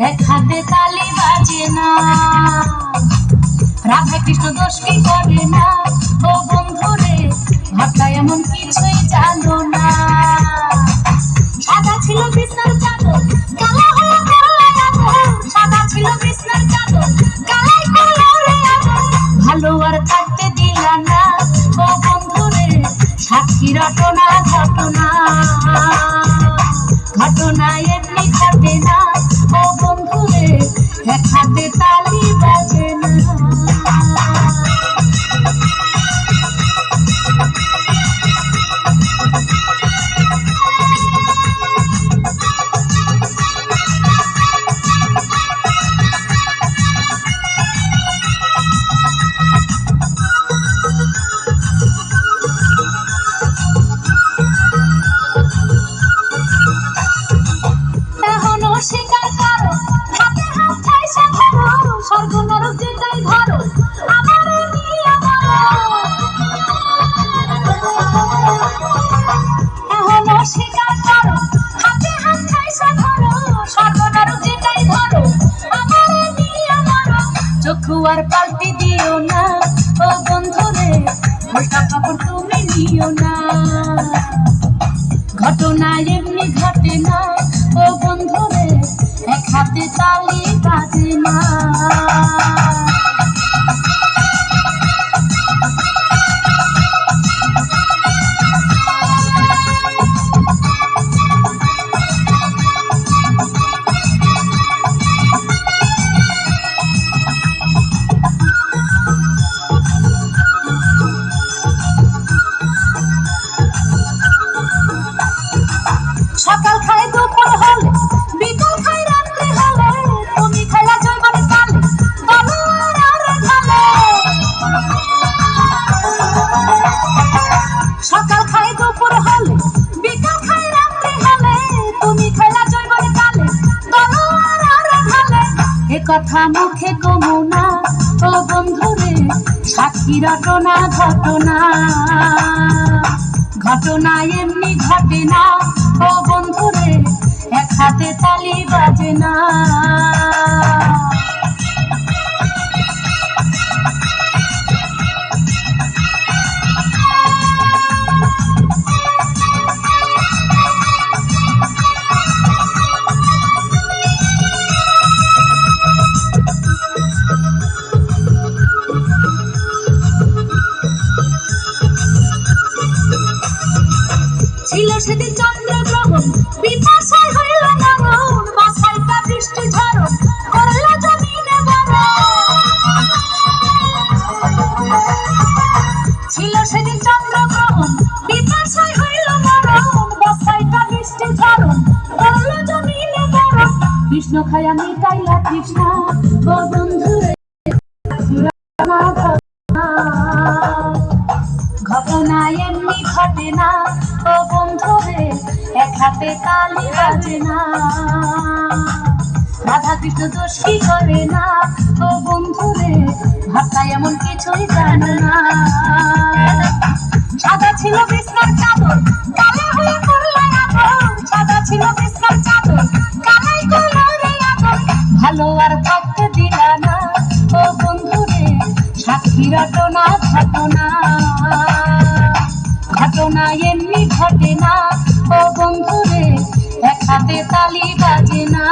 এক হাতে তালি বাজে না। রাধা কৃষ্ণ দোষ কি করে না, ও বন্ধুরে ভাবটা এমন কিছুই জানো না। সাদা ছিল বিছনার চাদর, কালা হয়ে করলে আদর। সাদা ছিল বিছনার চাদর, কালাই করলে আদর। ভালো আর থাকতে দিলা না, ও বন্ধুরে সাক্ষী রটনা ঘটনা। ঘটনা এমনি ঘটে না, ও বন্ধুরে এক হাতে তালি বাজে না। এখনো স্বীকার করো, হাতে হাত ঠাইসা ধরো, স্বর্গ নরক যেটাই ধরো, আমারে নিয়ে বলো। এখনো স্বীকার করো, হাতে হাত ঠাইসা ধরো, স্বর্গ নরক যেটাই ধরো, আমারে নিয়ে বলো। চক্ষু আর পাল্টি দিও না, ও বন্ধুরে উল্টা খবর তুমি নিও না। ঘটনা এমনি ঘটে না, ও বন্ধুরে এক হাতে তালি বাজে না। সকাল খাই দুপুর হলে, বিকাল খাই রাত্রি হলে, তুমি খাইলা জৈবনে তালে, বলো আর ঢালে। সকাল খাই দুপুর হলে, বিকাল খাই রাত্রি হলে, তুমি খাইলা জৈবনে তালে, বলো আর ঢালে। এ কথা মুখে কমু না, ও বন্ধুরে সাক্ষী রটনা ঘটনা। ঘটনা এমনি ঘটে না, ও বন্ধুরে এক হাতে তালি বাজে না। ছিল সেদিন চন্দ্রগ্রহণ, পিপাসায় হইল মরণ, বাছাইটা বৃষ্টি ঝরণ করল জমিনে বরণ। ছিল সেদিন চন্দ্রগ্রহণ, পিপাসায় হইল মরণ, বাছাইটা বৃষ্টি ঝরণ করল জমিনে বরণ। কৃষ্ণ খায়া মিটাইলা কৃষ্ণা, ও বন্ধুরে ঘটনা এমনি ঘটে না, ও বন্ধুরে এক হাতে তালি বাজে না। রাধা কৃষ্ণ দোষ কি করে না, ও বন্ধুরে ভাবটা এমন কিছুই জানে না। সাদা ছিল বিছনার চাদর, কালা হয়ে করলে আদর। সাদা ছিল বিছনার চাদর, কালাই করলে আদর। ভালো আর থাকতে দিলা না, ও বন্ধুরে সাক্ষী রটনা ঘটনা। ঘটনা এমনি ঘটে না, ও বন্ধুরে এক হাতে তালি বাজে না।